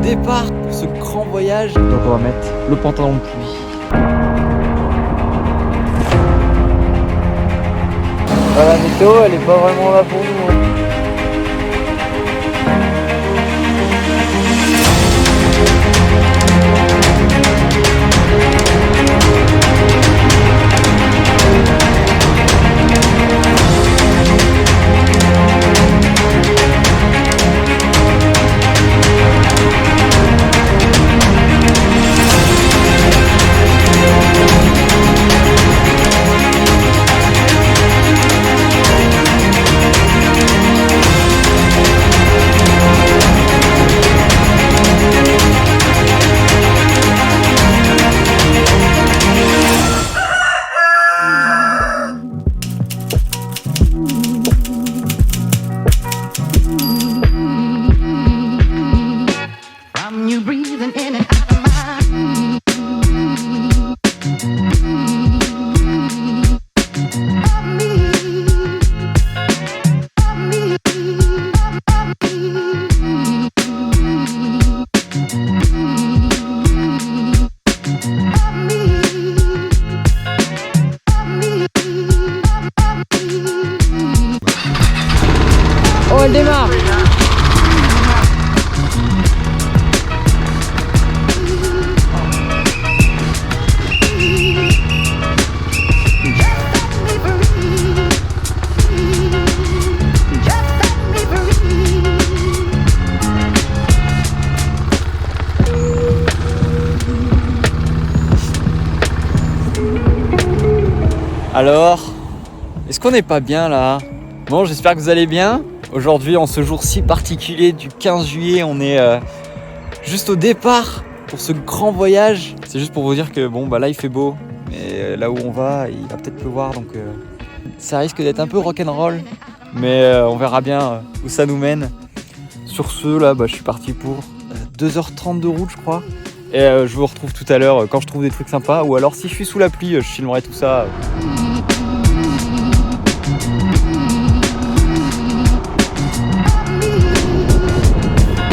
départ pour ce grand voyage. Donc on va mettre le pantalon de pluie. La météo, elle est pas vraiment là pour nous. Oh, elle démarre. Alors, est-ce qu'on n'est pas bien là? Bon, j'espère que vous allez bien. Aujourd'hui, en ce jour si particulier du 15 juillet, on est juste au départ pour ce grand voyage. C'est juste pour vous dire que bon, bah là il fait beau, mais là où on va, il va peut-être pleuvoir, donc ça risque d'être un peu rock'n'roll, mais on verra bien où ça nous mène. Sur ce, là, bah, je suis parti pour 2h30 de route, je crois. Et je vous retrouve tout à l'heure quand je trouve des trucs sympas, ou alors si je suis sous la pluie, je filmerai tout ça.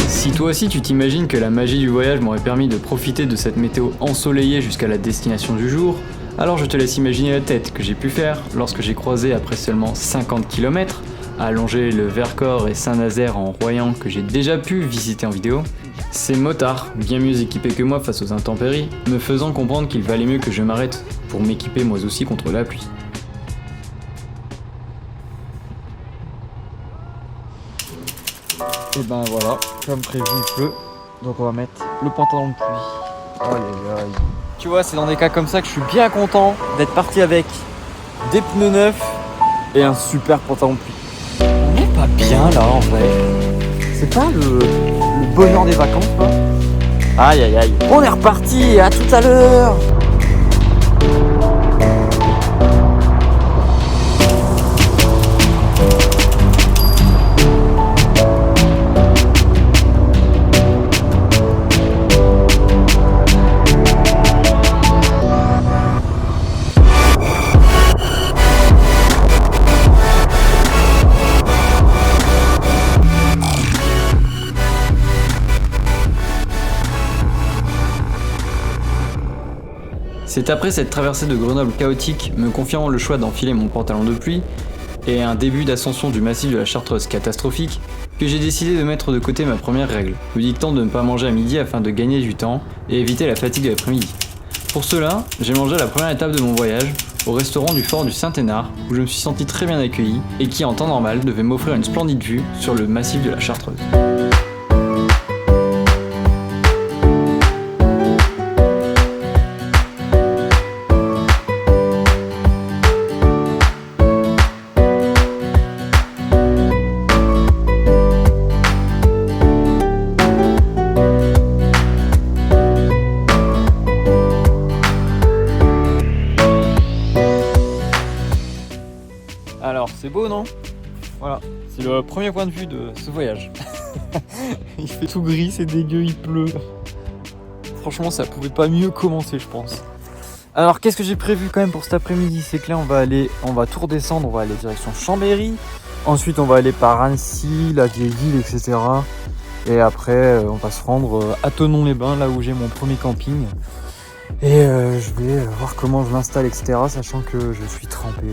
Si toi aussi tu t'imagines que la magie du voyage m'aurait permis de profiter de cette météo ensoleillée jusqu'à la destination du jour, alors je te laisse imaginer la tête que j'ai pu faire lorsque j'ai croisé après seulement 50 km, à longer le Vercors et Saint-Nazaire en Royan que j'ai déjà pu visiter en vidéo, ces motards, bien mieux équipés que moi face aux intempéries, me faisant comprendre qu'il valait mieux que je m'arrête pour m'équiper moi aussi contre la pluie. Et ben voilà, comme prévu il pleut, donc on va mettre le pantalon de pluie. Aïe aïe aïe. Tu vois, c'est dans des cas comme ça que je suis bien content d'être parti avec des pneus neufs et un super pantalon de pluie. On n'est pas bien là en vrai. C'est pas le bonheur des vacances quoi. Aïe aïe aïe. On est reparti, à tout à l'heure. C'est après cette traversée de Grenoble chaotique, me confiant le choix d'enfiler mon pantalon de pluie, et un début d'ascension du massif de la Chartreuse catastrophique, que j'ai décidé de mettre de côté ma première règle, me dictant de ne pas manger à midi afin de gagner du temps et éviter la fatigue de l'après-midi. Pour cela, j'ai mangé à la première étape de mon voyage, au restaurant du Fort du Saint-Hénard, où je me suis senti très bien accueilli, et qui en temps normal devait m'offrir une splendide vue sur le massif de la Chartreuse. Alors c'est beau non? Voilà, c'est le premier point de vue de ce voyage. Il fait tout gris, c'est dégueu, il pleut. Franchement ça pouvait pas mieux commencer je pense. Alors qu'est-ce que j'ai prévu quand même pour cet après-midi? C'est que là on va tout redescendre, on va aller direction Chambéry. Ensuite on va aller par Annecy, la vieille ville, etc. Et après, on va se rendre à Thonon-les-Bains, là où j'ai mon premier camping. Et je vais voir comment je m'installe, etc. Sachant que je suis trempé.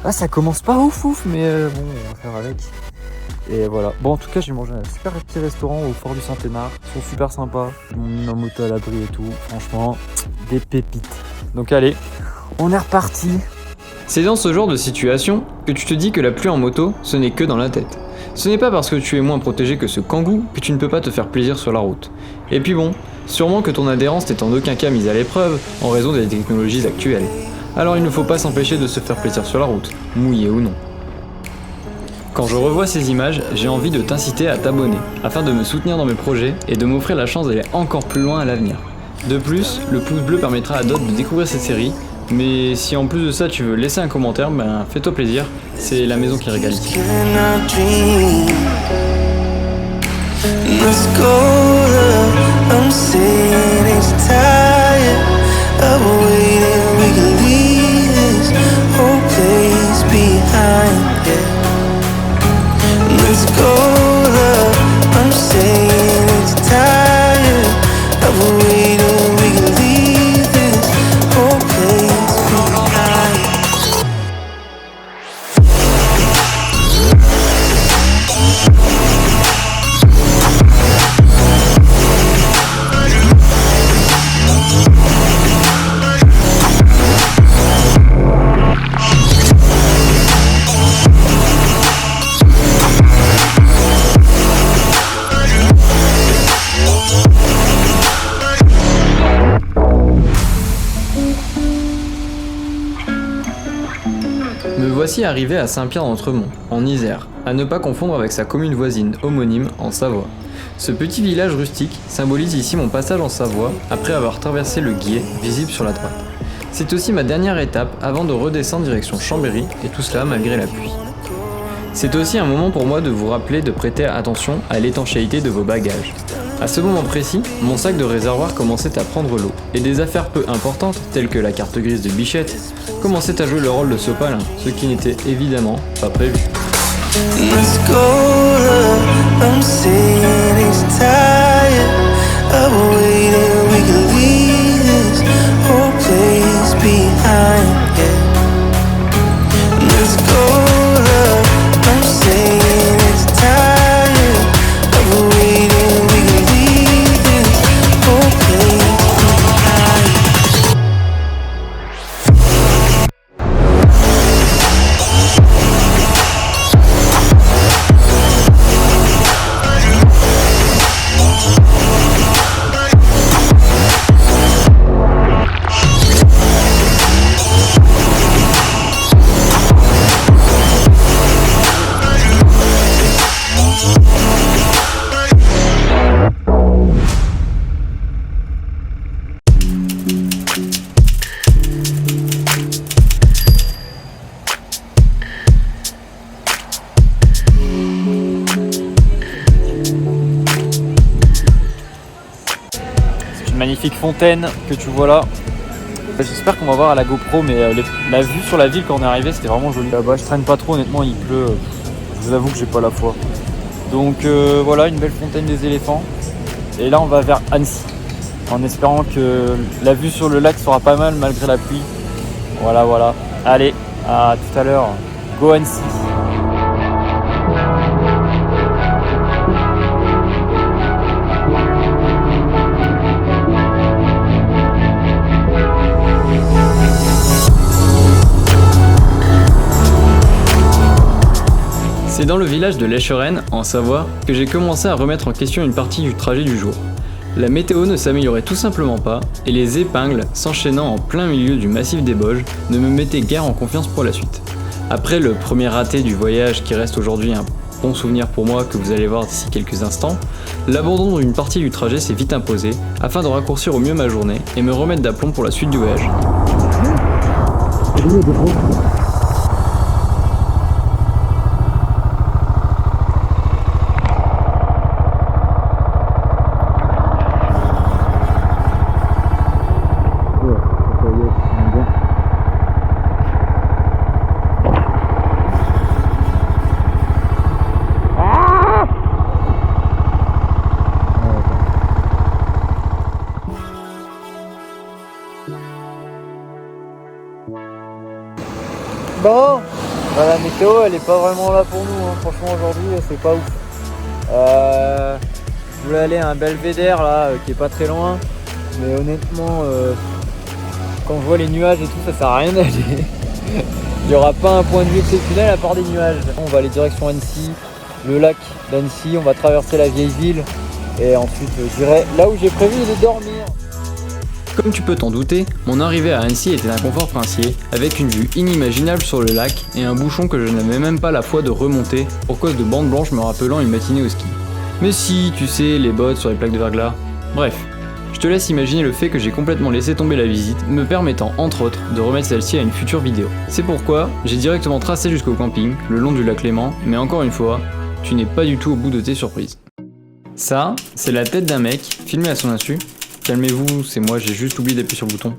Ah, ça commence pas ouf, mais bon, on va faire avec. Et voilà. Bon, en tout cas, j'ai mangé un super petit restaurant au Fort du Saint-Lénard. Ils sont super sympas. Ils m'ont mis ma moto à l'abri et tout. Franchement, des pépites. Donc allez, on est reparti. C'est dans ce genre de situation que tu te dis que la pluie en moto, ce n'est que dans la tête. Ce n'est pas parce que tu es moins protégé que ce kangou que tu ne peux pas te faire plaisir sur la route. Et puis bon, sûrement que ton adhérence n'est en aucun cas mise à l'épreuve en raison des technologies actuelles. Alors il ne faut pas s'empêcher de se faire plaisir sur la route, mouillé ou non. Quand je revois ces images, j'ai envie de t'inciter à t'abonner, afin de me soutenir dans mes projets et de m'offrir la chance d'aller encore plus loin à l'avenir. De plus, le pouce bleu permettra à d'autres de découvrir cette série, mais si en plus de ça tu veux laisser un commentaire, ben fais-toi plaisir, c'est la maison qui régale ici. Let's go, love. I'm saying it's tired of waiting. We can leave this whole place behind. Me voici arrivé à Saint-Pierre-d'Entremont, en Isère, à ne pas confondre avec sa commune voisine homonyme en Savoie. Ce petit village rustique symbolise ici mon passage en Savoie après avoir traversé le Guiers, visible sur la droite. C'est aussi ma dernière étape avant de redescendre direction Chambéry, et tout cela malgré la pluie. C'est aussi un moment pour moi de vous rappeler de prêter attention à l'étanchéité de vos bagages. À ce moment précis, mon sac de réservoir commençait à prendre l'eau, et des affaires peu importantes, telles que la carte grise de Bichette, commençaient à jouer le rôle de sopalin, ce qui n'était évidemment pas prévu. Let's go, love. I'm saying it's tired of waiting. We can leave this whole place behind. Yeah. Let's go, love. I'm saying it's tired of waiting. We can leave this whole place behind. C'est une magnifique fontaine que tu vois là. J'espère qu'on va voir à la GoPro, mais la vue sur la ville quand on est arrivé, c'était vraiment joli. Là-bas, je traîne pas trop, honnêtement, il pleut. Je vous avoue que j'ai pas la foi. Donc voilà, une belle fontaine des éléphants. Et là, on va vers Annecy, en espérant que la vue sur le lac sera pas mal malgré la pluie. Voilà. Allez, à tout à l'heure. Go Annecy. C'est dans le village de l'Escheren, en Savoie, que j'ai commencé à remettre en question une partie du trajet du jour. La météo ne s'améliorait tout simplement pas, et les épingles, s'enchaînant en plein milieu du massif des Bauges, ne me mettaient guère en confiance pour la suite. Après le premier raté du voyage qui reste aujourd'hui un bon souvenir pour moi que vous allez voir d'ici quelques instants, l'abandon d'une partie du trajet s'est vite imposé afin de raccourcir au mieux ma journée et me remettre d'aplomb pour la suite du voyage. météo elle est pas vraiment là pour nous, hein. Franchement aujourd'hui c'est pas ouf. Je voulais aller à un belvédère là qui est pas très loin, mais honnêtement quand je vois les nuages et tout ça sert à rien d'aller. Il n'y aura pas un point de vue exceptionnel à part des nuages. On va aller direction Annecy, le lac d'Annecy, on va traverser la vieille ville et ensuite j'irai là où j'ai prévu de dormir. Comme tu peux t'en douter, mon arrivée à Annecy était d'un confort princier, avec une vue inimaginable sur le lac et un bouchon que je n'avais même pas la foi de remonter pour cause de bandes blanches me rappelant une matinée au ski. Mais si, tu sais, les bottes sur les plaques de verglas. Bref, je te laisse imaginer le fait que j'ai complètement laissé tomber la visite, me permettant entre autres de remettre celle-ci à une future vidéo. C'est pourquoi j'ai directement tracé jusqu'au camping, le long du lac Léman, mais encore une fois, tu n'es pas du tout au bout de tes surprises. Ça, c'est la tête d'un mec, filmé à son insu. Calmez-vous, c'est moi, j'ai juste oublié d'appuyer sur le bouton.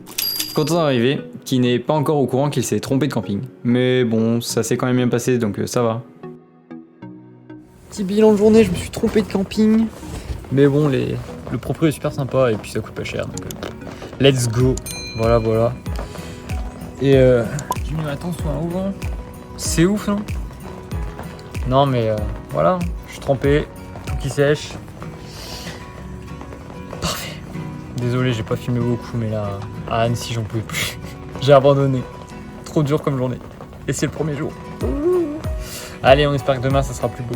Content d'arriver, qui n'est pas encore au courant qu'il s'est trompé de camping. Mais bon, ça s'est quand même bien passé, donc ça va. Petit bilan de journée, je me suis trompé de camping. Mais bon, le proprio est super sympa et puis ça coûte pas cher. Donc let's go. Voilà. Et j'ai mis ma tente sous un auvent. C'est ouf, non? Non mais voilà, je suis trempé, tout qui sèche. Parfait. Désolé, j'ai pas filmé beaucoup, mais là, à Annecy, j'en pouvais plus. J'ai abandonné. Trop dur comme journée. Et c'est le premier jour. Allez, on espère que demain, ça sera plus beau.